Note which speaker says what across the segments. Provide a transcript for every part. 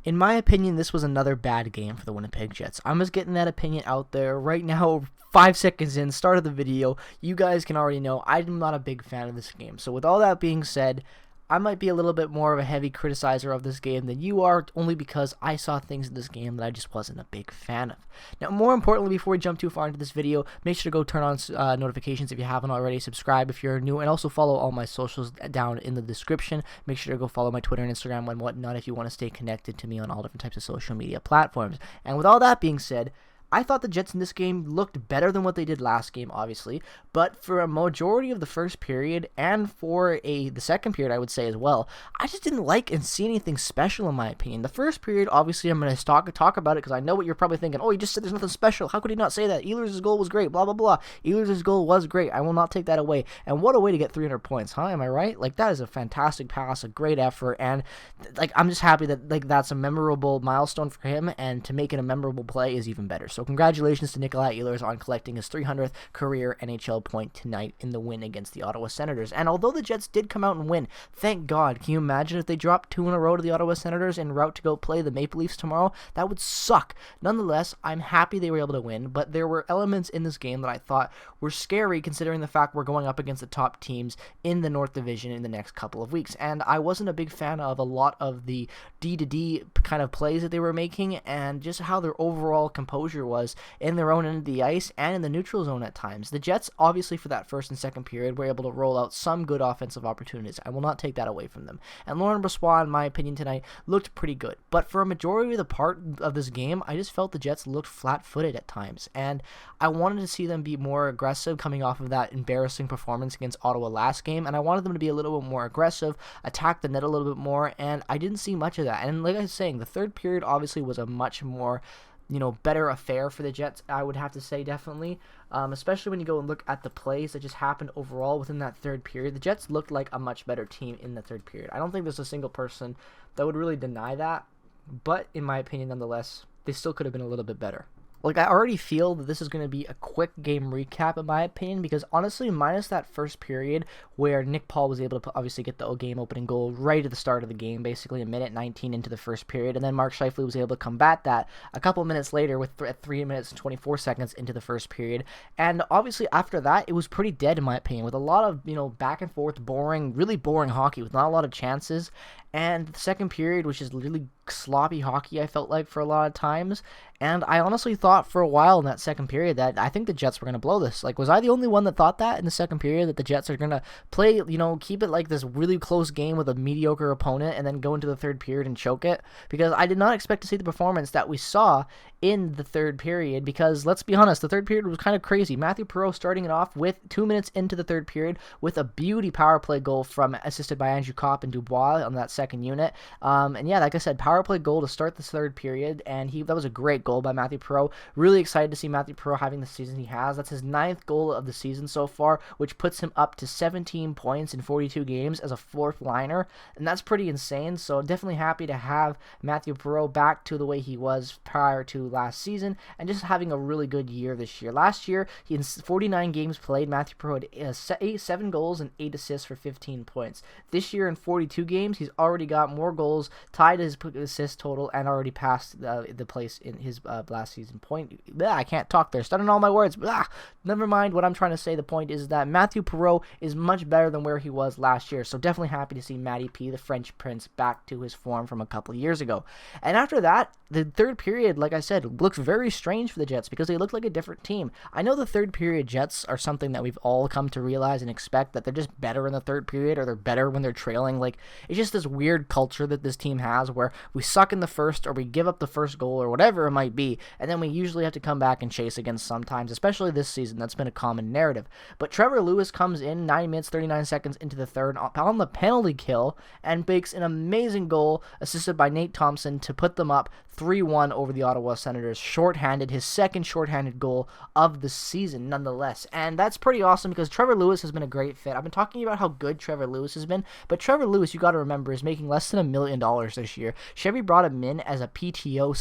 Speaker 1: In my opinion, this was another bad game for the Winnipeg Jets. I'm just getting that opinion out there right now. 5 seconds in, start of the video, you guys can already know I'm not a big fan of this game. So with all that being said, I might be a little bit more of a heavy criticizer of this game than you are, only because I saw things in this game that I just wasn't a big fan of. Now, more importantly, before we jump too far into this video, make sure to go turn on notifications if you haven't already, subscribe if you're new, and also follow all my socials down in the description. Make sure to go follow my Twitter and Instagram and whatnot if you want to stay connected to me on all different types of social media platforms. And with all that being said, I thought the Jets in this game looked better than what they did last game, obviously, but for a majority of the first period and for the second period, I would say as well, I just didn't like and see anything special in my opinion. The first period, obviously, I'm going to talk about it because I know what you're probably thinking. Oh, you just said there's nothing special. How could he not say that? Ehlers' goal was great, blah, blah, blah. Ehlers' goal was great. I will not take that away. And what a way to get 300 points, huh? Am I right? Like, that is a fantastic pass, a great effort, and like I'm just happy that that's a memorable milestone for him, and to make it a memorable play is even better. So congratulations to Nikolai Ehlers on collecting his 300th career NHL point tonight in the win against the Ottawa Senators. And although the Jets did come out and win, thank God, can you imagine if they dropped 2 in a row to the Ottawa Senators en route to go play the Maple Leafs tomorrow? That would suck. Nonetheless, I'm happy they were able to win, but there were elements in this game that I thought were scary considering the fact we're going up against the top teams in the North Division in the next couple of weeks. And I wasn't a big fan of a lot of the D-to-D kind of plays that they were making and just how their overall composure was in their own end of the ice and in the neutral zone at times. The Jets, obviously, for that first and second period, were able to roll out some good offensive opportunities. I will not take that away from them. And Laurent Brossoit, in my opinion, tonight looked pretty good. But for a majority of the part of this game, I just felt the Jets looked flat-footed at times. And I wanted to see them be more aggressive coming off of that embarrassing performance against Ottawa last game. And I wanted them to be a little bit more aggressive, attack the net a little bit more. And I didn't see much of that. And like I was saying, the third period obviously was a much more better affair for the Jets, I would have to say, definitely. Especially when you go and look at the plays that just happened overall within that third period. The Jets looked like a much better team in the third period. I don't think there's a single person that would really deny that, but in my opinion, nonetheless, they still could have been a little bit better. Like, I already feel that this is going to be a quick game recap, in my opinion, because honestly, minus that first period where Nick Paul was able to obviously get the game opening goal right at the start of the game, basically a minute 19 into the first period, and then Mark Scheifele was able to combat that a couple minutes later with 3 minutes and 24 seconds into the first period. And obviously, after that, it was pretty dead, in my opinion, with a lot of, back and forth, really boring hockey with not a lot of chances. And the second period was just really sloppy hockey, I felt like, for a lot of times. And I honestly thought for a while in that second period that I think the Jets were going to blow this. Like, was I the only one that thought that in the second period, that the Jets are going to play, keep it like this really close game with a mediocre opponent and then go into the third period and choke it? Because I did not expect to see the performance that we saw in the third period, because let's be honest, the third period was kind of crazy. Mathieu Perreault starting it off with 2 minutes into the third period with a beauty power play goal assisted by Andrew Kopp and Dubois on that second unit. And yeah, like I said, power play goal to start this third period, and that was a great goal by Mathieu Perreault. Really excited to see Mathieu Perreault having the season he has. That's his 9th goal of the season so far, which puts him up to 17 points in 42 games as a 4th liner, and that's pretty insane. So definitely happy to have Mathieu Perreault back to the way he was prior to last season, and just having a really good year this year. Last year, in 49 games played, Mathieu Perreault had 7 goals and 8 assists for 15 points. This year in 42 games, he's already got more goals, tied his assist total, and already passed the place in his last season point. I can't talk there. Stuttering all my words. Never mind what I'm trying to say. The point is that Mathieu Perreault is much better than where he was last year. So definitely happy to see Matty P, the French Prince, back to his form from a couple of years ago. And after that, the third period, like I said, looks very strange for the Jets because they look like a different team. I know the third period Jets are something that we've all come to realize and expect, that they're just better in the third period, or they're better when they're trailing. Like, it's just this weird culture that this team has where we suck in the first, or we give up the first goal, or whatever it might be, and then we usually have to come back and chase again sometimes, especially this season. That's been a common narrative. But Trevor Lewis comes in 9 minutes 39 seconds into the third on the penalty kill and makes an amazing goal assisted by Nate Thompson to put them up 3-1 over the Ottawa Senators, shorthanded, his second shorthanded goal of the season nonetheless. And that's pretty awesome because Trevor Lewis has been a great fit. I've been talking about how good Trevor Lewis has been, but Trevor Lewis, you got to remember, is making less than $1 million this year. Chevy brought him in as a PTO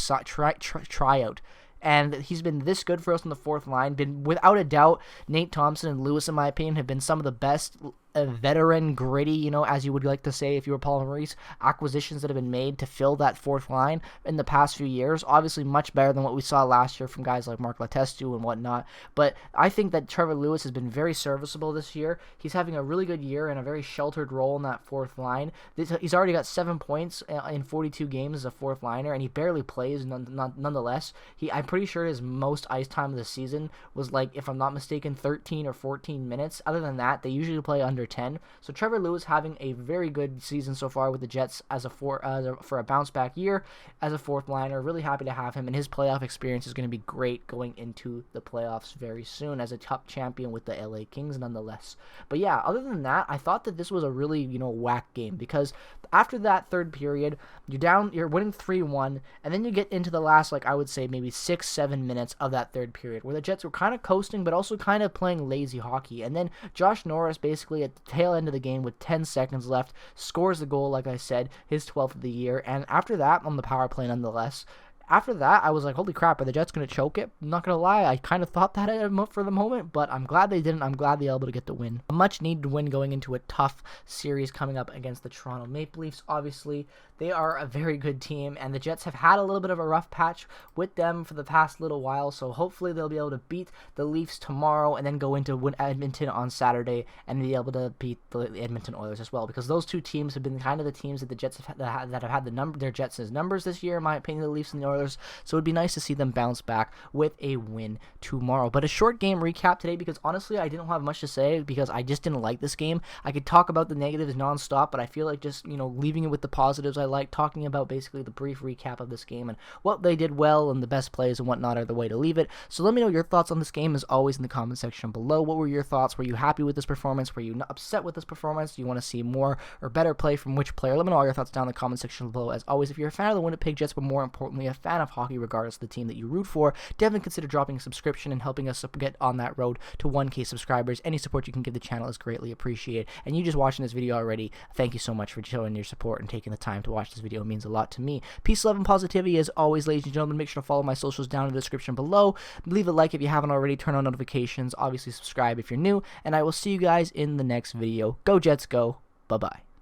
Speaker 1: tryout, and he's been this good for us on the fourth line. Been, without a doubt, Nate Thompson and Lewis, in my opinion, have been some of the best a veteran, gritty, as you would like to say if you were Paul Maurice, acquisitions that have been made to fill that fourth line in the past few years. Obviously, much better than what we saw last year from guys like Mark Letestu and whatnot. But I think that Trevor Lewis has been very serviceable this year. He's having a really good year in a very sheltered role in that fourth line. He's already got 7 points in 42 games as a fourth liner, and he barely plays nonetheless. I'm pretty sure his most ice time of the season was, like, if I'm not mistaken, 13 or 14 minutes. Other than that, they usually play under 10. So Trevor Lewis having a very good season so far with the Jets for a bounce back year as a fourth liner. Really happy to have him, and his playoff experience is going to be great going into the playoffs very soon as a Cup champion with the LA Kings nonetheless. But yeah, other than that, I thought that this was a really, whack game, because after that third period, you're winning 3-1, and then you get into the last, like, I would say maybe 6-7 minutes of that third period where the Jets were kind of coasting but also kind of playing lazy hockey. And then Josh Norris, basically at the tail end of the game with 10 seconds left, scores the goal, like I said, his 12th of the year. And after that, on the power play nonetheless, after that, I was like, holy crap, are the Jets going to choke it? I'm not going to lie, I kind of thought that for the moment, but I'm glad they didn't. I'm glad they were able to get the win. A much-needed win going into a tough series coming up against the Toronto Maple Leafs. Obviously, they are a very good team, and the Jets have had a little bit of a rough patch with them for the past little while, so hopefully they'll be able to beat the Leafs tomorrow and then go into Edmonton on Saturday and be able to beat the Edmonton Oilers as well, because those two teams have been kind of the teams that the Jets have had their Jets' numbers this year, in my opinion, the Leafs and the Oilers. So it'd be nice to see them bounce back with a win tomorrow. But a short game recap today, because honestly I didn't have much to say because I just didn't like this game. I could talk about the negatives nonstop, but I feel like just leaving it with the positives. I like talking about basically the brief recap of this game and what they did well and the best plays and whatnot are the way to leave it. So let me know your thoughts on this game as always in the comment section below. What were your thoughts? Were you happy with this performance? Were you upset with this performance? Do you want to see more or better play from which player? Let me know all your thoughts down in the comment section below. As always, if you're a fan of the Winnipeg Jets, but more importantly a fan of hockey regardless of the team that you root for, definitely consider dropping a subscription and helping us get on that road to 1K subscribers. Any support you can give the channel is greatly appreciated. And you just watching this video already, thank you so much for showing your support and taking the time to watch this video. It means a lot to me. Peace, love, and positivity as always, ladies and gentlemen. Make sure to follow my socials down in the description below. Leave a like if you haven't already. Turn on notifications. Obviously subscribe if you're new. And I will see you guys in the next video. Go Jets, go. Bye-bye.